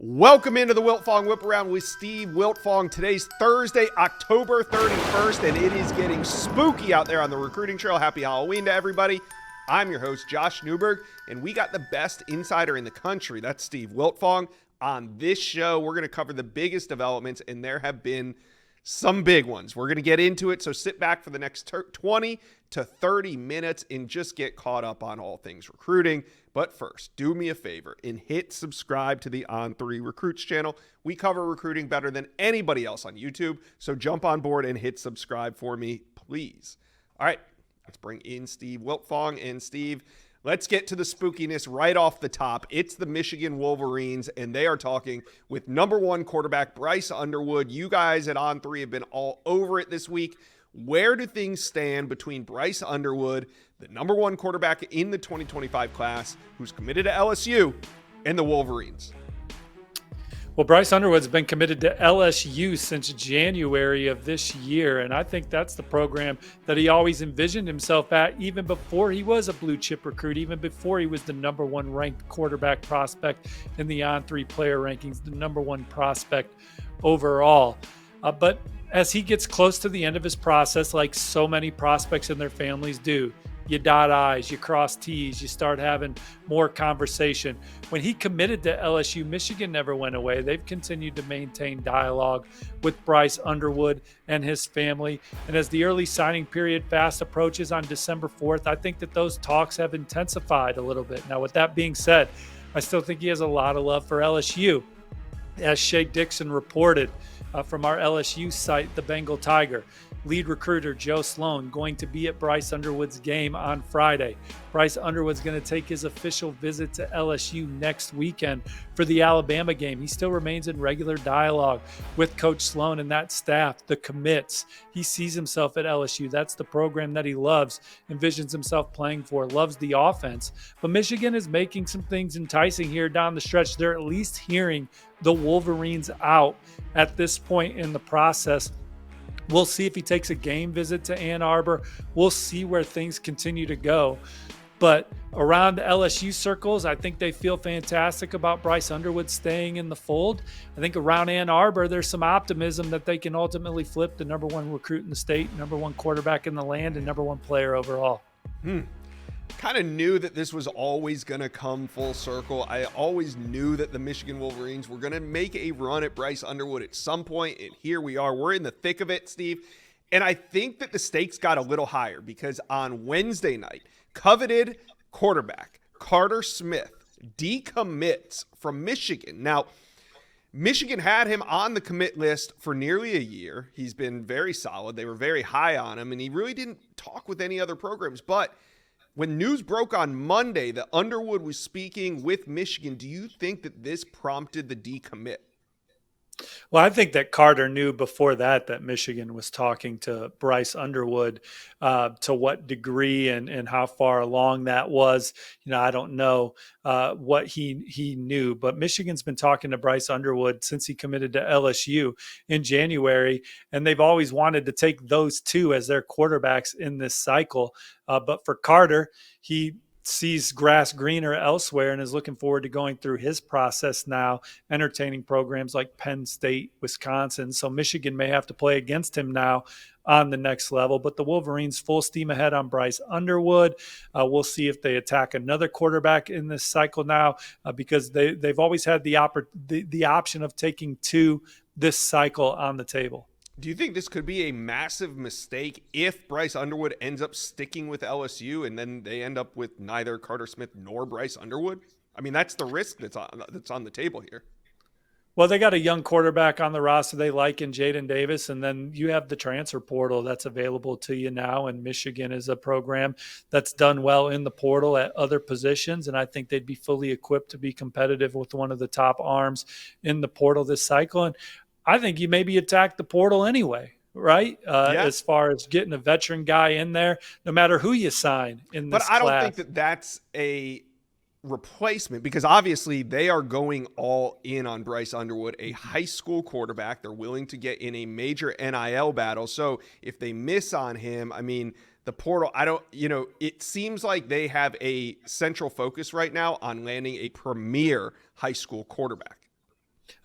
Welcome into the Wiltfong Whiparoind with Steve Wiltfong. Today's Thursday, October 31st, and it is getting spooky out there on the recruiting trail. Happy Halloween to everybody. I'm your host, Josh Newberg, and we got the best insider in the country. That's Steve Wiltfong. On this show, we're going to cover the biggest developments, and there have been some big ones. We're going to get into it, so sit back for the next 20 to 30 minutes and just get caught up on all things recruiting. But first, do me a favor and hit subscribe to the On3 Recruits channel. We cover recruiting better than anybody else on YouTube, so jump on board and hit subscribe for me, please. All right, let's bring in Steve Wiltfong. And Steve, let's get to the spookiness right off the top. It's the Michigan Wolverines, and they are talking with number one quarterback Bryce Underwood. You guys at On3 have been all over it this week. Where do things stand between Bryce Underwood, the number one quarterback in the 2025 class, who's committed to LSU, and the Wolverines? Well, Bryce Underwood's been committed to LSU since January of this year, and I think that's the program that he always envisioned himself at, even before he was a blue chip recruit, even before he was the number one ranked quarterback prospect in the On3 player rankings, the number one prospect overall. But as he gets close to the end of his process, like so many prospects and their families do, you dot I's, you cross T's, you start having more conversation. When he committed to LSU, Michigan never went away. They've continued to maintain dialogue with Bryce Underwood and his family. And as the early signing period fast approaches on December 4th, I think that those talks have intensified a little bit. Now, with that being said, I still think he has a lot of love for LSU. As Shea Dixon reported from our LSU site, the Bengal Tiger, lead recruiter Joe Sloan going to be at Bryce Underwood's game on Friday. Bryce Underwood's going to take his official visit to LSU next weekend for the Alabama game. He still remains in regular dialogue with Coach Sloan and that staff, the commits. He sees himself at LSU. That's the program that he loves, envisions himself playing for, loves the offense. But Michigan is making some things enticing here down the stretch. They're at least hearing the Wolverines out at this point in the process. We'll see if he takes a game visit to Ann Arbor. We'll see where things continue to go. But around the LSU circles, I think they feel fantastic about Bryce Underwood staying in the fold. I think around Ann Arbor, there's some optimism that they can ultimately flip the number one recruit in the state, number one quarterback in the land, and number one player overall. Kind of knew that this was always going to come full circle. I always knew that the Michigan Wolverines were going to make a run at Bryce Underwood at some point, and here we are. We're in the thick of it, Steve. And I think that the stakes got a little higher because on Wednesday night, coveted quarterback Carter Smith decommits from Michigan. Now, Michigan had him on the commit list for nearly a year. He's been very solid. They were very high on him, and he really didn't talk with any other programs. But when news broke on Monday that Underwood was speaking with Michigan, do you think that this prompted the decommit? Well, I think that Carter knew before that Michigan was talking to Bryce Underwood. To what degree and how far along that was, I don't know what he knew. But Michigan's been talking to Bryce Underwood since he committed to LSU in January, and they've always wanted to take those two as their quarterbacks in this cycle. But for Carter, he sees grass greener elsewhere and is looking forward to going through his process now, entertaining programs like Penn State, Wisconsin. So Michigan may have to play against him now on the next level. But the Wolverines full steam ahead on Bryce Underwood. We'll see if they attack another quarterback in this cycle now because they've always had the option of taking two this cycle on the table. Do you think this could be a massive mistake if Bryce Underwood ends up sticking with LSU and then they end up with neither Carter Smith nor Bryce Underwood? I mean, that's the risk that's on the table here. Well, they got a young quarterback on the roster they like in Jaden Davis, and then you have the transfer portal that's available to you now, and Michigan is a program that's done well in the portal at other positions, and I think they'd be fully equipped to be competitive with one of the top arms in the portal this cycle. And I think you maybe attack the portal anyway, right? As far as getting a veteran guy in there, no matter who you sign in this class. But I don't think that that's a replacement because obviously they are going all in on Bryce Underwood, a high school quarterback. They're willing to get in a major NIL battle. So if they miss on him, I mean, the portal, it seems like they have a central focus right now on landing a premier high school quarterback.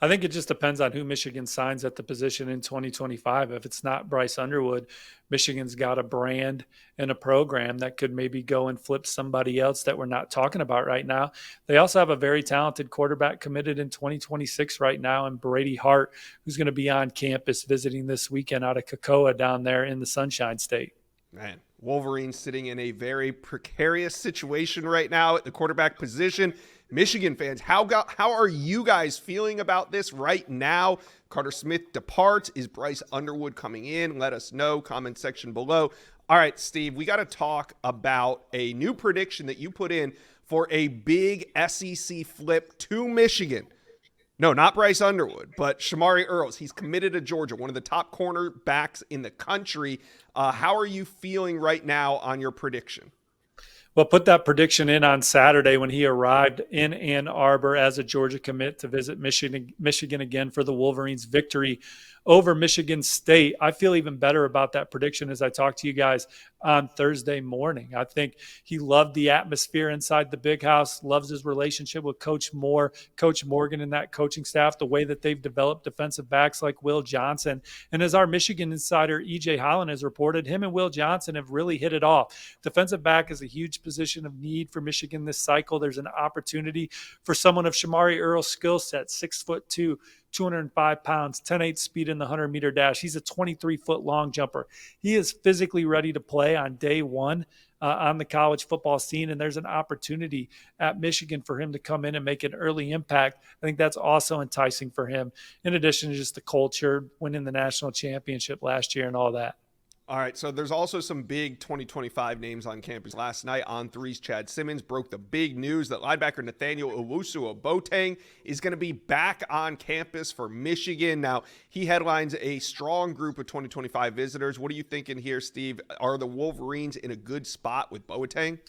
I think it just depends on who Michigan signs at the position in 2025. If it's not Bryce Underwood, Michigan's got a brand and a program that could maybe go and flip somebody else that we're not talking about right now. They also have a very talented quarterback committed in 2026 right now, and Brady Hart, who's going to be on campus visiting this weekend out of Cocoa down there in the Sunshine State. Man, Wolverines sitting in a very precarious situation right now at the quarterback position. Michigan fans, how are you guys feeling about this right now? Carter Smith departs. Is Bryce Underwood coming in? Let us know. Comment section below. All right, Steve, we got to talk about a new prediction that you put in for a big SEC flip to Michigan. No, not Bryce Underwood, but Shamari Earls. He's committed to Georgia, one of the top cornerbacks in the country. How are you feeling right now on your prediction? Well, put that prediction in on Saturday when he arrived in Ann Arbor as a Georgia commit to visit Michigan again for the Wolverines' victory over Michigan State. I feel even better about that prediction as I talk to you guys on Thursday morning. I think he loved the atmosphere inside the big house, loves his relationship with Coach Moore, Coach Morgan, and that coaching staff, the way that they've developed defensive backs like Will Johnson. And as our Michigan insider, E.J. Holland, has reported, him and Will Johnson have really hit it off. Defensive back is a huge position of need for Michigan this cycle. There's an opportunity for someone of Shamari Earl's skill set, 6'2", 205 pounds, 10.8 speed in the 100-meter dash. He's a 23-foot long jumper. He is physically ready to play on day one on the college football scene, and there's an opportunity at Michigan for him to come in and make an early impact. I think that's also enticing for him, in addition to just the culture, winning the national championship last year and all that. All right, so there's also some big 2025 names on campus. Last night on Three's Chad Simmons broke the big news that linebacker Nathaniel Owusu-Boateng is going to be back on campus for Michigan. Now, he headlines a strong group of 2025 visitors. What are you thinking here, Steve? Are the Wolverines in a good spot with Boateng?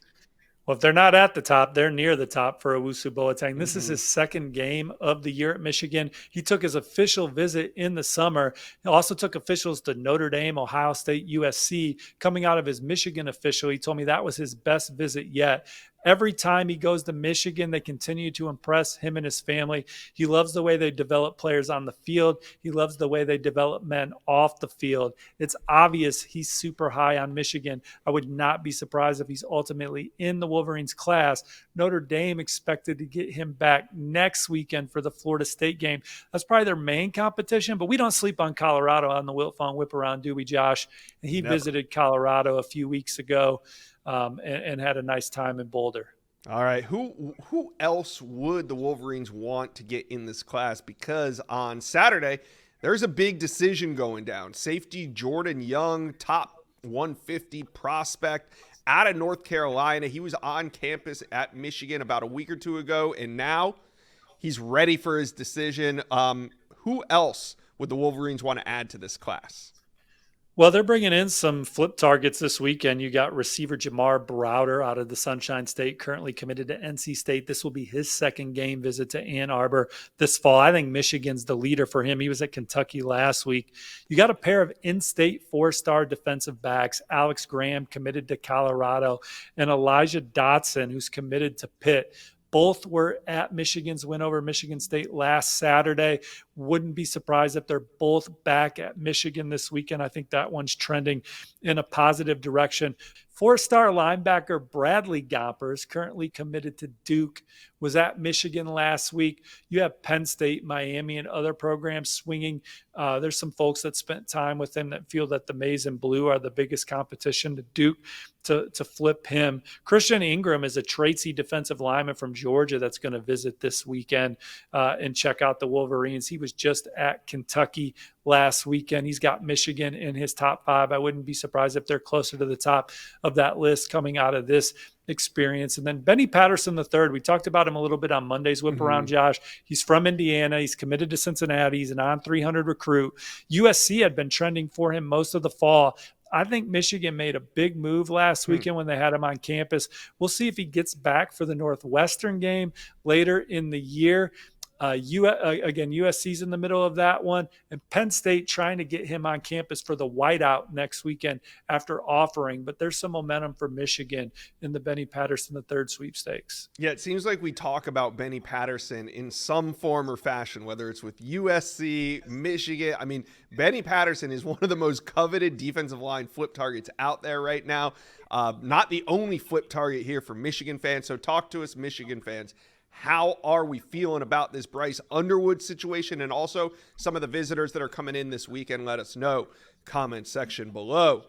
Well, if they're not at the top, they're near the top for Owusu-Boateng. This is his second game of the year at Michigan. He took his official visit in the summer. He also took officials to Notre Dame, Ohio State, USC. Coming out of his Michigan official, he told me that was his best visit yet. Every time he goes to Michigan, they continue to impress him and his family. He loves the way they develop players on the field. He loves the way they develop men off the field. It's obvious he's super high on Michigan. I would not be surprised if he's ultimately in the Wolverines class. Notre Dame expected to get him back next weekend for the Florida State game. That's probably their main competition, but we don't sleep on Colorado on the Wiltfong Whiparoind, do we, Josh? And he visited Colorado a few weeks ago. And had a nice time in Boulder. All right. Who else would the Wolverines want to get in this class? Because on Saturday, there's a big decision going down. Safety Jordan Young, top 150 prospect out of North Carolina. He was on campus at Michigan about a week or two ago, and now he's ready for his decision. Who else would the Wolverines want to add to this class? Well, they're bringing in some flip targets this weekend. You got receiver Jamar Browder out of the Sunshine State, currently committed to NC State. This will be his second game visit to Ann Arbor this fall. I think Michigan's the leader for him. He was at Kentucky last week. You got a pair of in-state four-star defensive backs, Alex Graham, committed to Colorado, and Elijah Dotson, who's committed to Pitt. Both were at Michigan's win over Michigan State last Saturday. Wouldn't be surprised if they're both back at Michigan this weekend. I think that one's trending in a positive direction. Four-star linebacker Bradley Gompers, currently committed to Duke, was at Michigan last week. You have Penn State, Miami, and other programs swinging. There's some folks that spent time with him that feel that the Maize and Blue are the biggest competition to Duke to flip him. Christian Ingram is a tradesy defensive lineman from Georgia that's going to visit this weekend and check out the Wolverines. He was just at Kentucky last weekend. He's got Michigan in his top 5. I wouldn't be surprised if they're closer to the top of that list coming out of this experience. And then Benny Patterson III, we talked about him a little bit on Monday's Whip Around, Josh. He's from Indiana. He's committed to Cincinnati. He's an on 300 recruit. USC had been trending for him most of the fall. I think Michigan made a big move last weekend when they had him on campus. We'll see if he gets back for the Northwestern game later in the year. Again, USC's in the middle of that one, and Penn State trying to get him on campus for the whiteout next weekend after offering. But there's some momentum for Michigan in the Benny Patterson III sweepstakes. Yeah, it seems like we talk about Benny Patterson in some form or fashion, whether it's with USC, Michigan. I mean, Benny Patterson is one of the most coveted defensive line flip targets out there right now. Not the only flip target here for Michigan fans. So talk to us, Michigan fans. How are we feeling about this Bryce Underwood situation, and also some of the visitors that are coming in this weekend? Let us know. Comment section below.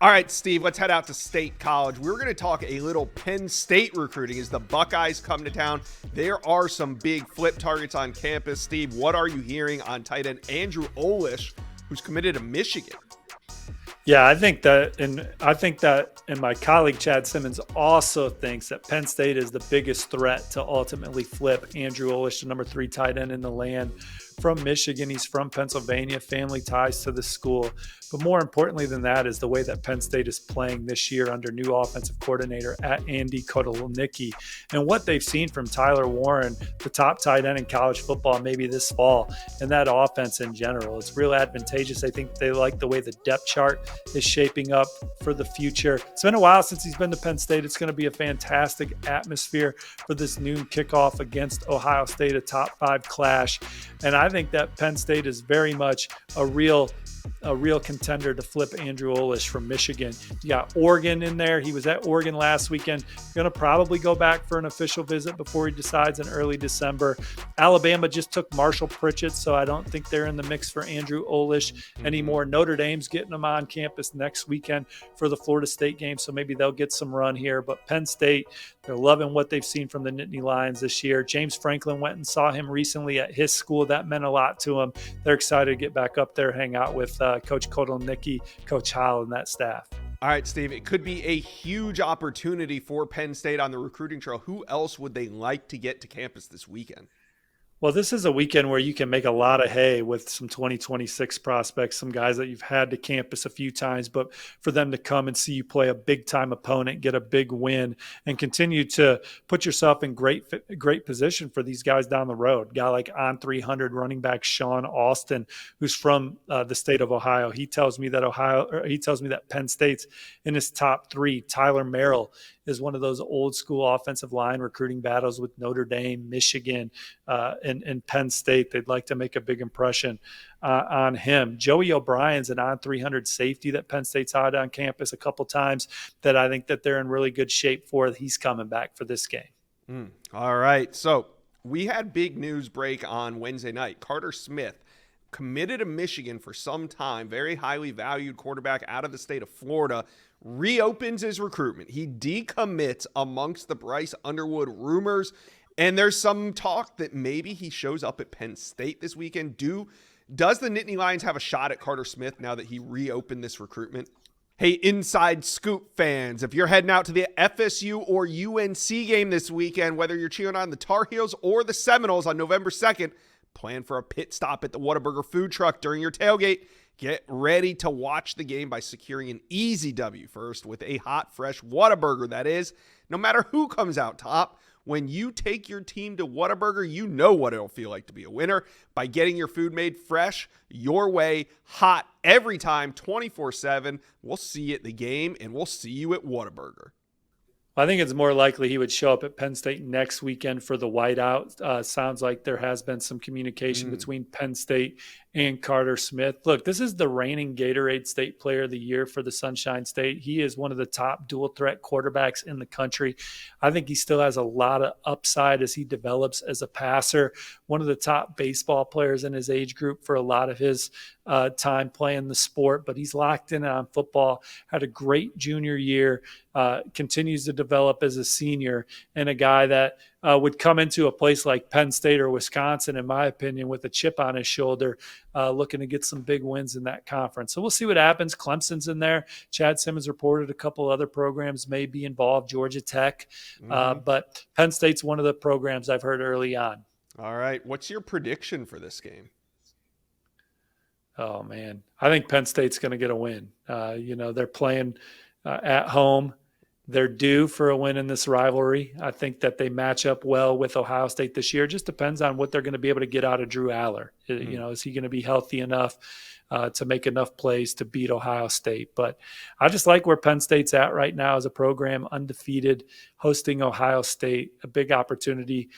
All right, Steve, let's head out to State College. We're going to talk a little Penn State recruiting as the Buckeyes come to town. There are some big flip targets on campus. Steve, what are you hearing on tight end Andrew Olish, who's committed to Michigan? Yeah, I think that, and my colleague Chad Simmons also thinks that Penn State is the biggest threat to ultimately flip Andrew Olish, the number 3 tight end in the land, from Michigan. He's from Pennsylvania, family ties to the school. But more importantly than that is the way that Penn State is playing this year under new offensive coordinator at Andy Kotelnicki, and what they've seen from Tyler Warren, the top tight end in college football, maybe this fall, and that offense in general. It's real advantageous. I think they like the way the depth chart is shaping up for the future. It's been a while since he's been to Penn State. It's going to be a fantastic atmosphere for this noon kickoff against Ohio State, a top 5 clash. And I think that Penn State is very much a real contender to flip Andrew Olish from Michigan. You got Oregon in there. He was at Oregon last weekend. Going to probably go back for an official visit before he decides in early December. Alabama just took Marshall Pritchett, so I don't think they're in the mix for Andrew Olish anymore. Notre Dame's getting him on campus next weekend for the Florida State game, so maybe they'll get some run here. But Penn State, they're loving what they've seen from the Nittany Lions this year. James Franklin went and saw him recently at his school. That meant a lot to him. They're excited to get back up there, hang out with Coach Kotelnicki, Coach Howell, and that staff. All right, Steve, it could be a huge opportunity for Penn State on the recruiting trail. Who else would they like to get to campus this weekend? Well, this is a weekend where you can make a lot of hay with some 2026 prospects, some guys that you've had to campus a few times, but for them to come and see you play a big-time opponent, get a big win, and continue to put yourself in great position for these guys down the road. A guy like on 300 running back Sean Austin, who's from the state of Ohio. He tells me that Penn State's in his top 3. Tyler Merrill is one of those old school offensive line recruiting battles with Notre Dame, Michigan, and Penn State. They'd like to make a big impression on him. Joey O'Brien's an on 300 safety that Penn State's had on campus a couple times that I think that they're in really good shape for. He's coming back for this game. All right. So we had big news break on Wednesday night. Carter Smith, committed to Michigan for some time, very highly valued quarterback out of the state of Florida, reopens his recruitment. He decommits amongst the Bryce Underwood rumors, and there's some talk that maybe he shows up at Penn State this weekend. Does the Nittany Lions have a shot at Carter Smith now that he reopened this recruitment? Hey, Inside Scoop fans, if you're heading out to the FSU or UNC game this weekend, whether you're cheering on the Tar Heels or the Seminoles on November 2nd, plan for a pit stop at the Whataburger food truck during your tailgate. Get ready to watch the game by securing an easy W first with a hot, fresh Whataburger, that is. No matter who comes out top, when you take your team to Whataburger, you know what it'll feel like to be a winner by getting your food made fresh, your way, hot, every time, 24/7. We'll see you at the game, and we'll see you at Whataburger. I think it's more likely he would show up at Penn State next weekend for the whiteout. Sounds like there has been some communication between Penn State and Carter Smith. Look, this is the reigning Gatorade State Player of the Year for the Sunshine State. He is one of the top dual threat quarterbacks in the country. I think he still has a lot of upside as he develops as a passer. One of the top baseball players in his age group for a lot of his time playing the sport, but he's locked in on football, had a great junior year, continues to develop as a senior, and a guy that would come into a place like Penn State or Wisconsin, in my opinion, with a chip on his shoulder, looking to get some big wins in that conference. So we'll see what happens. Clemson's in there. Chad Simmons reported a couple other programs may be involved, Georgia Tech, but Penn State's one of the programs I've heard early on. All right. What's your prediction for this game? Oh, man. I think Penn State's going to get a win. They're playing at home. They're due for a win in this rivalry. I think that they match up well with Ohio State this year. It just depends on what they're going to be able to get out of Drew Aller. Is he going to be healthy enough to make enough plays to beat Ohio State? But I just like where Penn State's at right now as a program, undefeated, hosting Ohio State, a big opportunity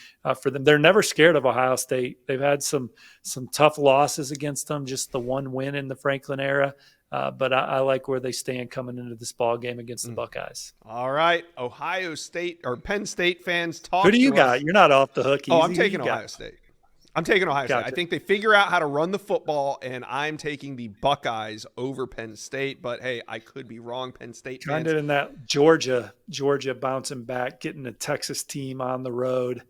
for them. They're never scared of Ohio State. They've had some tough losses against them, just the one win in the Franklin era. But I like where they stand coming into this ball game against the Buckeyes. All right, Ohio State or Penn State fans, talk. Who do you to got? us. You're not off the hook. Easy. I'm taking Ohio State. I'm taking Ohio State. I think they figure out how to run the football, and I'm taking the Buckeyes over Penn State. But hey, I could be wrong. Penn State fans. Kind of in that Georgia bouncing back, getting a Texas team on the road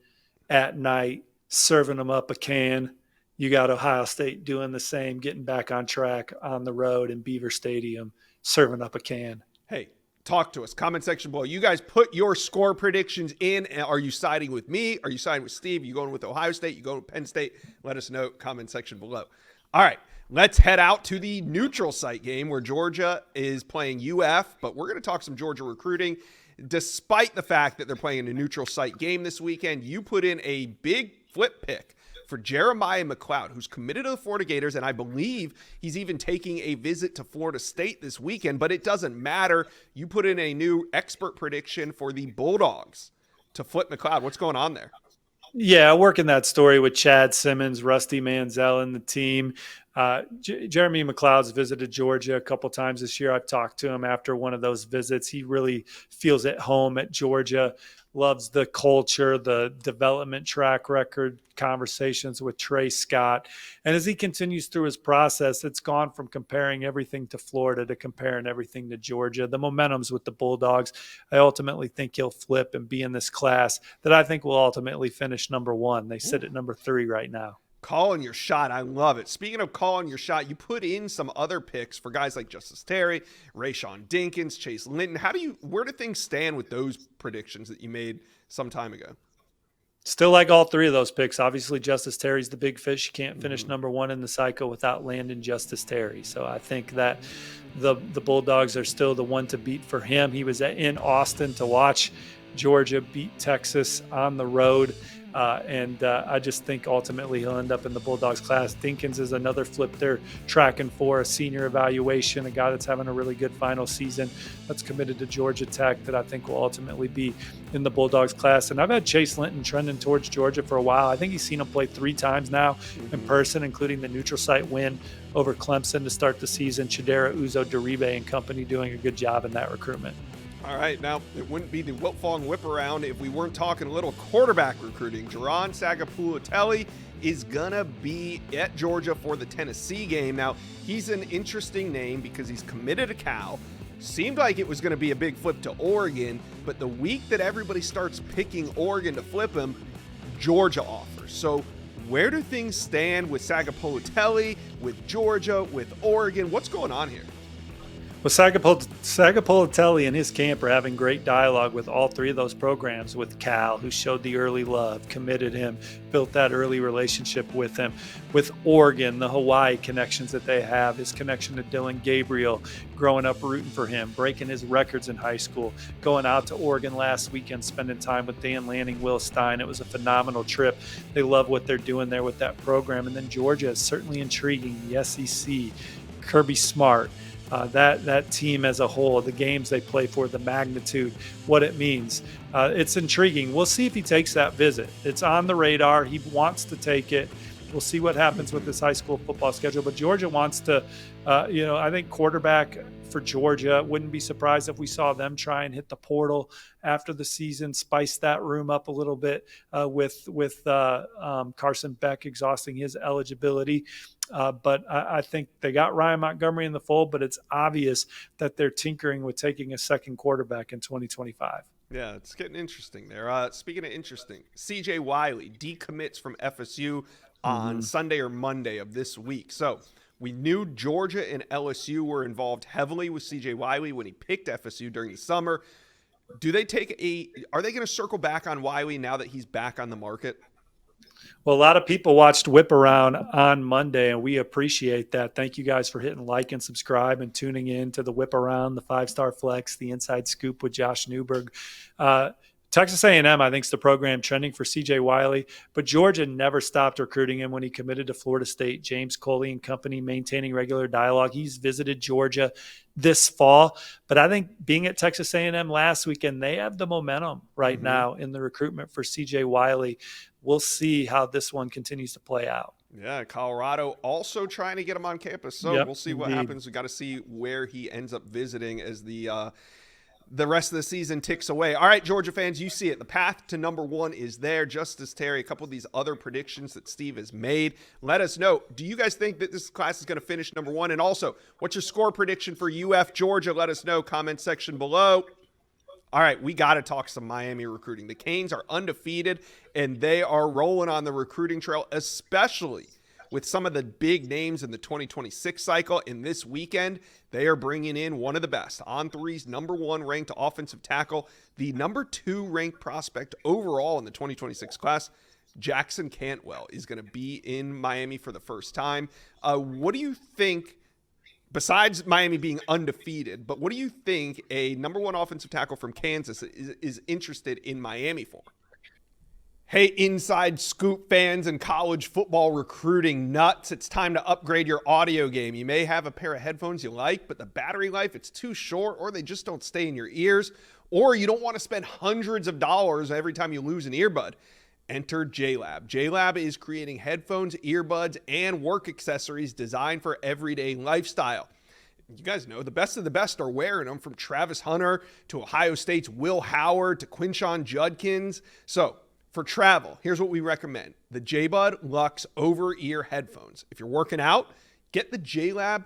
at night, serving them up a can. You got Ohio State doing the same, getting back on track on the road in Beaver Stadium, serving up a can. Hey, talk to us. Comment section below. You guys put your score predictions in. Are you siding with me? Are you siding with Steve? You going with Ohio State? You going with Penn State? Let us know. Comment section below. All right, let's head out to the neutral site game where Georgia is playing UF, but we're going to talk some Georgia recruiting. Despite the fact that they're playing in a neutral site game this weekend, you put in a big flip pick for Jeremiah McLeod, who's committed to the Florida Gators, and I believe he's even taking a visit to Florida State this weekend, but it doesn't matter. You put in a new expert prediction for the Bulldogs to flip McLeod. What's going on there? Yeah, working that story with Chad Simmons, Rusty Manziel, and the team. Jeremy McLeod's visited Georgia a couple times this year. I've talked to him after one of those visits. He really feels at home at Georgia, loves the culture, the development track record, conversations with Trey Scott. And as he continues through his process, it's gone from comparing everything to Florida to comparing everything to Georgia. The momentum's with the Bulldogs. I ultimately think he'll flip and be in this class that I think will ultimately finish number one. They sit at number 3 right now. Calling your shot. I love it. Speaking of calling your shot, you put in some other picks for guys like Justice Terry, Rayshawn Dinkins, Chase Linton. Where do things stand with those predictions that you made some time ago? Still like all 3 of those picks. Obviously, Justice Terry's the big fish. You can't finish number 1 in the cycle without landing Justice Terry. So I think that the Bulldogs are still the one to beat for him. He was in Austin to watch Georgia beat Texas on the road. I just think ultimately he'll end up in the Bulldogs class. Dinkins is another flip they're tracking for, a senior evaluation, a guy that's having a really good final season that's committed to Georgia Tech that I think will ultimately be in the Bulldogs class. And I've had Chase Linton trending towards Georgia for a while. I think he's seen him play 3 times now in person, including the neutral site win over Clemson to start the season. Chidera Uzo-Deribe and company doing a good job in that recruitment. All right, now it wouldn't be the Wiltfong Whiparoind if we weren't talking a little quarterback recruiting. Jaron Sagapulatelli is going to be at Georgia for the Tennessee game. Now, he's an interesting name because he's committed to Cal. Seemed like it was going to be a big flip to Oregon, but the week that everybody starts picking Oregon to flip him, Georgia offers. So where do things stand with Sagapulatelli, with Georgia, with Oregon? What's going on here? Well, Sagapulatelli and his camp are having great dialogue with all 3 of those programs, with Cal, who showed the early love, committed him, built that early relationship with him, with Oregon, the Hawaii connections that they have, his connection to Dylan Gabriel, growing up rooting for him, breaking his records in high school, going out to Oregon last weekend, spending time with Dan Lanning, Will Stein. It was a phenomenal trip. They love what they're doing there with that program. And then Georgia is certainly intriguing, the SEC, Kirby Smart. That team as a whole, the games they play for, the magnitude, what it means. It's intriguing. We'll see if he takes that visit. It's on the radar. He wants to take it. We'll see what happens with this high school football schedule. But Georgia wants to, I think quarterback for Georgia, wouldn't be surprised if we saw them try and hit the portal after the season, spice that room up a little bit with Carson Beck exhausting his eligibility. But I think they got Ryan Montgomery in the fold, but it's obvious that they're tinkering with taking a second quarterback in 2025. Yeah, it's getting interesting there. Speaking of interesting, CJ Wiley decommits from FSU on Sunday or Monday of this week. So we knew Georgia and LSU were involved heavily with CJ Wiley when he picked FSU during the summer. Are they going to circle back on Wiley now that he's back on the market? Well, a lot of people watched Whip Around on Monday, and we appreciate that. Thank you guys for hitting like and subscribe and tuning in to the Whip Around, the 5-Star Flex, the Inside Scoop with Josh Newberg. Texas A&M, I think, is the program trending for C.J. Wiley, but Georgia never stopped recruiting him when he committed to Florida State. James Coley and company maintaining regular dialogue. He's visited Georgia this fall, but I think being at Texas A&M last weekend, they have the momentum right now in the recruitment for C.J. Wiley. We'll see how this one continues to play out. Yeah, Colorado also trying to get him on campus, so we'll see what happens. We got to see where he ends up visiting as the rest of the season ticks away. All right, Georgia fans, you see it. The path to number one is there. Justice Terry, a couple of these other predictions that Steve has made. Let us know. Do you guys think that this class is going to finish number one? And also, what's your score prediction for UF Georgia? Let us know. Comment section below. All right, we got to talk some Miami recruiting. The Canes are undefeated, and they are rolling on the recruiting trail, especially with some of the big names in the 2026 cycle. In this weekend, they are bringing in one of the best. On3's number one ranked offensive tackle, the number two ranked prospect overall in the 2026 class, Jackson Cantwell, is going to be in Miami for the first time. What do you think, besides Miami being undefeated, but what do you think a number one offensive tackle from Kansas is interested in Miami for? Hey, Inside Scoop fans and college football recruiting nuts, it's time to upgrade your audio game. You may have a pair of headphones you like, but the battery life, it's too short, or they just don't stay in your ears, or you don't want to spend hundreds of dollars every time you lose an earbud. Enter JLab. JLab is creating headphones, earbuds, and work accessories designed for everyday lifestyle. You guys know the best of the best are wearing them, from Travis Hunter to Ohio State's Will Howard to Quinshon Judkins. So, for travel, here's what we recommend. The JBud Lux over-ear headphones. If you're working out, get the JLab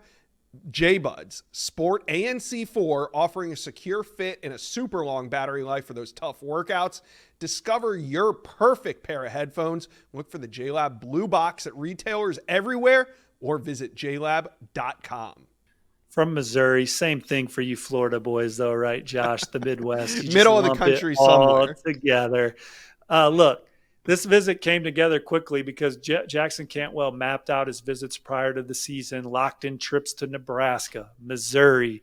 JBuds Sport ANC4, offering a secure fit and a super long battery life for those tough workouts. Discover your perfect pair of headphones. Look for the JLab Blue Box at retailers everywhere, or visit jlab.com. From Missouri, same thing for you Florida boys, though, right, Josh? The Midwest. Middle of the country somewhere. Together. Look, this visit came together quickly because Jackson Cantwell mapped out his visits prior to the season, locked in trips to Nebraska, Missouri,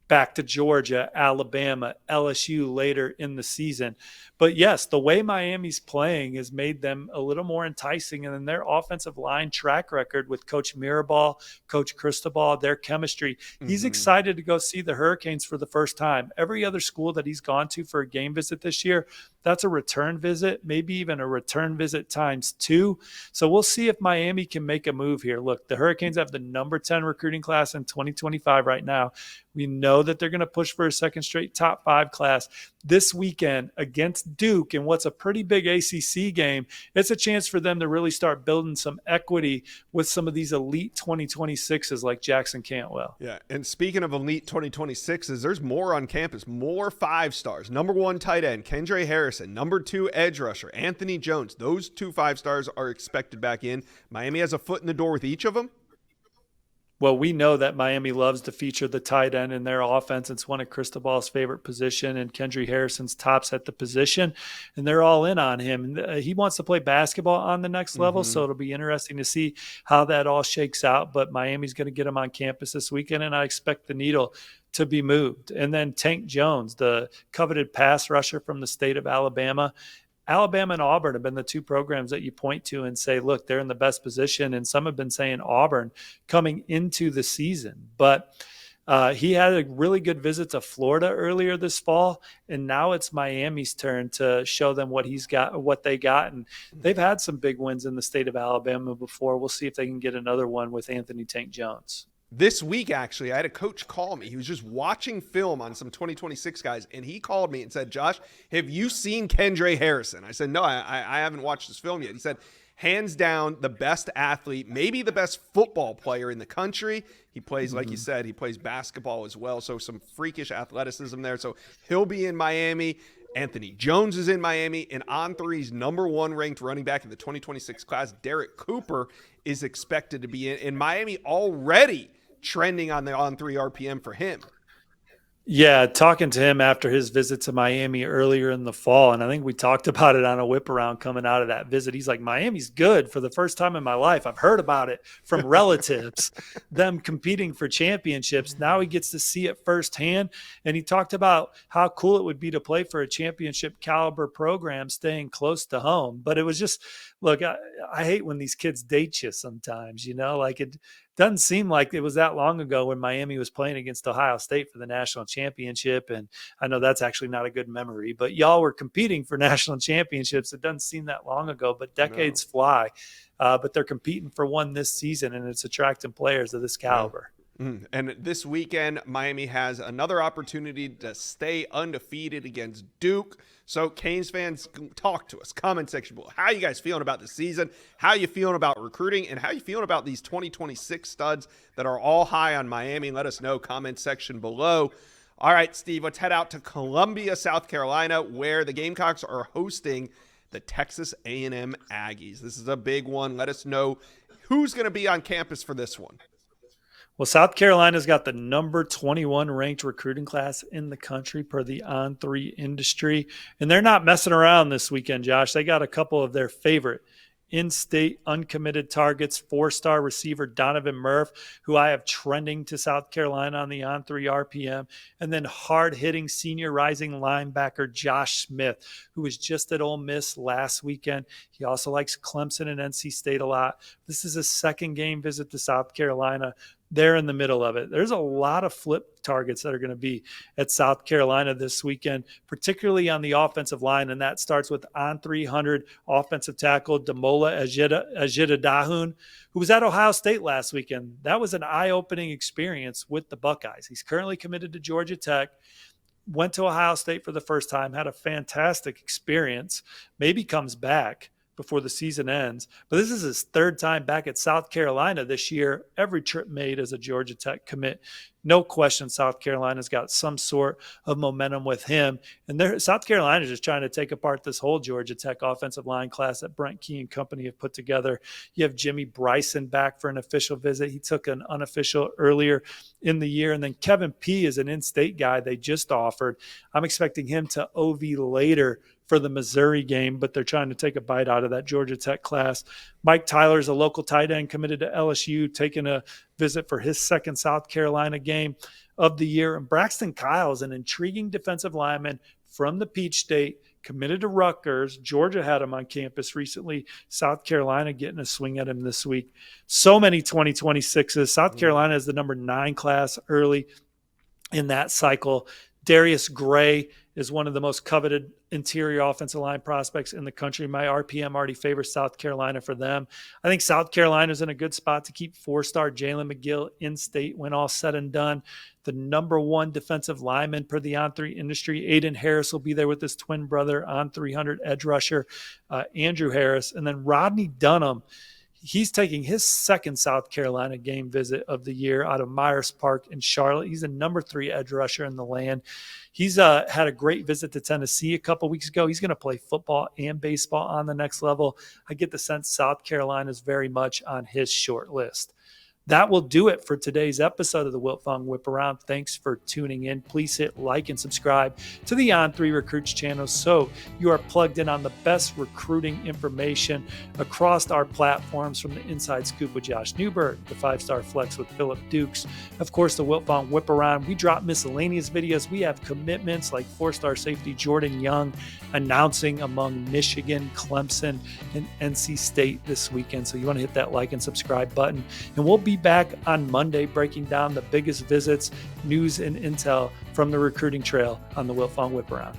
back to Georgia, Alabama, LSU later in the season. But yes, the way Miami's playing has made them a little more enticing, and then their offensive line track record with Coach Mirabal, Coach Cristobal, their chemistry. He's excited to go see the Hurricanes for the first time. Every other school that he's gone to for a game visit this year, that's a return visit, maybe even a return visit times 2. So we'll see if Miami can make a move here. Look, the Hurricanes have the number 10 recruiting class in 2025 right now. We know that they're going to push for a second straight top 5 class. This weekend against Duke in what's a pretty big ACC game, it's a chance for them to really start building some equity with some of these elite 2026s like Jackson Cantwell. Yeah, and speaking of elite 2026s, there's more on campus, more 5-stars. Number 1 tight end, Kendra Harrison. Number 2 edge rusher, Anthony Jones. Those 2 5-stars are expected back in. Miami has a foot in the door with each of them. Well, we know that Miami loves to feature the tight end in their offense. It's one of Cristobal's favorite position, and Kendra Harrison's tops at the position, and they're all in on him. And he wants to play basketball on the next level, so it'll be interesting to see how that all shakes out. But Miami's going to get him on campus this weekend, and I expect the needle to be moved. And then Tank Jones, the coveted pass rusher from the state of Alabama. Alabama and Auburn have been the 2 programs that you point to and say, look, they're in the best position. And some have been saying Auburn coming into the season. But he had a really good visit to Florida earlier this fall, and now it's Miami's turn to show them what he's got, what they got. And they've had some big wins in the state of Alabama before. We'll see if they can get another one with Anthony Tank Jones. This week, actually, I had a coach call me. He was just watching film on some 2026 guys, and he called me and said, Josh, have you seen Kendra Harrison? I said, no, I haven't watched this film yet. He said, hands down, the best athlete, maybe the best football player in the country. He plays, like you said, he plays basketball as well, so some freakish athleticism there. So he'll be in Miami. Anthony Jones is in Miami, and On3's number 1 ranked running back in the 2026 class, Derek Cooper, is expected to be in Miami already trending on the On3 RPM for him. Yeah, talking to him after his visit to Miami earlier in the fall, and I think we talked about it on a whip around coming out of that visit. He's like, Miami's good for the first time in my life. I've heard about it from relatives, them competing for championships. Now he gets to see it firsthand, and he talked about how cool it would be to play for a championship caliber program staying close to home. But it was just, look, I hate when these kids date you sometimes, like it doesn't seem like it was that long ago when Miami was playing against Ohio State for the national championship. And I know that's actually not a good memory, but y'all were competing for national championships. It doesn't seem that long ago, but decades fly. But they're competing for one this season, and it's attracting players of this caliber. And this weekend, Miami has another opportunity to stay undefeated against Duke. So, Canes fans, talk to us. Comment section below. How are you guys feeling about the season? How are you feeling about recruiting? And how are you feeling about these 2026 studs that are all high on Miami? Let us know. Comment section below. All right, Steve, let's head out to Columbia, South Carolina, where the Gamecocks are hosting the Texas A&M Aggies. This is a big one. Let us know who's going to be on campus for this one. Well, South Carolina's got the number 21 ranked recruiting class in the country per the On3 industry. And they're not messing around this weekend, Josh. They got a couple of their favorite in-state uncommitted targets, 4-star receiver Donovan Murph, who I have trending to South Carolina on the On3 RPM, and then hard-hitting senior rising linebacker Josh Smith, who was just at Ole Miss last weekend. He also likes Clemson and NC State a lot. This is a second game visit to South Carolina. They're in the middle of it. There's a lot of flip targets that are going to be at South Carolina this weekend, particularly on the offensive line, and that starts with on 300 offensive tackle Damola Ajita-Dahun, who was at Ohio State last weekend. That was an eye-opening experience with the Buckeyes. He's currently committed to Georgia Tech, went to Ohio State for the first time, had a fantastic experience, maybe comes back before the season ends. But this is his third time back at South Carolina this year. Every trip made as a Georgia Tech commit. No question South Carolina's got some sort of momentum with him. And South Carolina is just trying to take apart this whole Georgia Tech offensive line class that Brent Key and company have put together. You have Jimmy Bryson back for an official visit. He took an unofficial earlier in the year. And then Kevin P. is an in-state guy they just offered. I'm expecting him to OV later for the Missouri game, but they're trying to take a bite out of that Georgia Tech class. Mike Tyler's a local tight end committed to LSU, taking a visit for his second South Carolina game of the year. And Braxton Kyle's an intriguing defensive lineman from the Peach State, committed to Rutgers. Georgia had him on campus recently. South Carolina getting a swing at him this week. So many 2026s. South Carolina is the number 9 class early in that cycle. Darius Gray is one of the most coveted interior offensive line prospects in the country. My RPM already favors South Carolina for them. I think South Carolina's in a good spot to keep 4-star Jalen McGill in state when all said and done. The number 1 defensive lineman per the On3 industry, Aiden Harris, will be there with his twin brother, on 300 edge rusher, Andrew Harris. And then Rodney Dunham, he's taking his second South Carolina game visit of the year out of Myers Park in Charlotte. He's a number 3 edge rusher in the land. He's had a great visit to Tennessee a couple weeks ago. He's going to play football and baseball on the next level. I get the sense South Carolina is very much on his short list. That will do it for today's episode of the Wiltfong Whiparound. Thanks for tuning in. Please hit like and subscribe to the On3 Recruits channel so you are plugged in on the best recruiting information across our platforms, from the Inside Scoop with Josh Newberg, the 5-Star Flex with Philip Dukes, of course, the Wiltfong Whiparound. We drop miscellaneous videos. We have commitments like 4-star safety Jordan Young announcing among Michigan, Clemson, and NC State this weekend. So you want to hit that like and subscribe button. And we'll be back on Monday breaking down the biggest visits, news, and intel from the recruiting trail on the Wiltfong Whiparound.